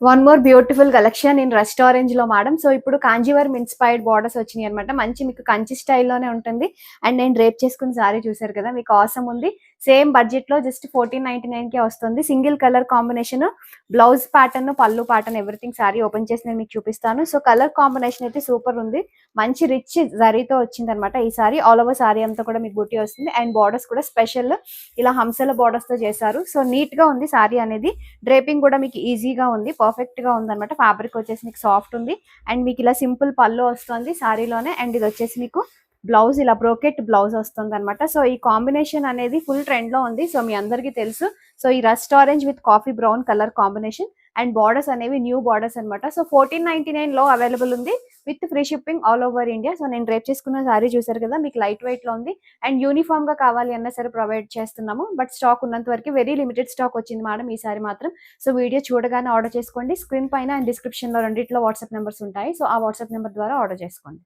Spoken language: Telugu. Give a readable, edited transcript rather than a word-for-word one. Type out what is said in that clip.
One more beautiful collection in rust orange లో మేడం. సో ఇప్పుడు కాంజీవరం ఇన్స్పైర్డ్ బార్డర్స్ వచ్చినాయి అనమాట. మంచి మీకు కంచి స్టైల్లోనే ఉంటుంది. అండ్ నేను రేప్ చేసుకున్న సారీ చూసారు కదా, మీకు ఆసమ్ ఉంది. సేమ్ బడ్జెట్ లో జస్ట్ 1499 కే వస్తుంది. Single colour combination, blouse pattern, పళ్ళు ప్యాటర్న్, ఎవ్రీథింగ్. సారీ ఓపెన్ చేసి నేను మీకు చూపిస్తాను. సో కలర్ కాంబినేషన్ అయితే సూపర్ ఉంది. మంచి రిచ్ జరీతో వచ్చింది అనమాట ఈ సారీ. ఆల్ ఓవర్ సారీ అంతా కూడా మీకు బూటీ వస్తుంది. అండ్ బార్డర్స్ కూడా స్పెషల్ ఇలా హంసల బార్డర్స్ తో చేశారు. సో నీట్ గా ఉంది సారీ అనేది. డ్రేపింగ్ కూడా మీకు ఈజీగా ఉంది, పర్ఫెక్ట్ గా ఉంది అనమాట. ఫ్యాబ్రిక్ వచ్చేసి మీకు సాఫ్ట్ ఉంది. అండ్ మీకు ఇలా సింపుల్ పళ్ళు వస్తుంది సారీలోనే. అండ్ ఇది వచ్చేసి మీకు బ్లౌజ్ ఇలా బ్రోకెట్ బ్లౌజ్ వస్తుంది అనమాట. సో ఈ కాంబినేషన్ అనేది ఫుల్ ట్రెండ్ లో ఉంది. సో మీ అందరికీ తెలుసు. సో ఈ rust orange with coffee brown colour combination. And borders అనేవి న్యూ బార్డర్స్ అనమాట. సో 1499 లో అవైలబుల్ ఉంది with free shipping all over India. So నేను రేప్ చేసుకున్న సారీ చూసారు కదా, మీకు లైట్ వెయిట్ లో ఉంది. అండ్ యూనిఫామ్ గా కావాలి అన్నా సరే ప్రొవైడ్ చేస్తున్నాము. బట్ స్టాక్ ఉన్నంత వరకు వెరీ లిమిటెడ్ స్టాక్ వచ్చింది మేడం ఈ సారీ మాత్రం. సో వీడియో చూడగానే ఆర్డర్ చేసుకోండి. స్క్రీన్ పైన అండ్ డిస్క్రిప్షన్ లో రెండిట్లో వాట్సాప్ నెంబర్స్ ఉంటాయి. సో ఆ వాట్సాప్ నెంబర్ ద్వారా ఆర్డర్ చేసుకోండి.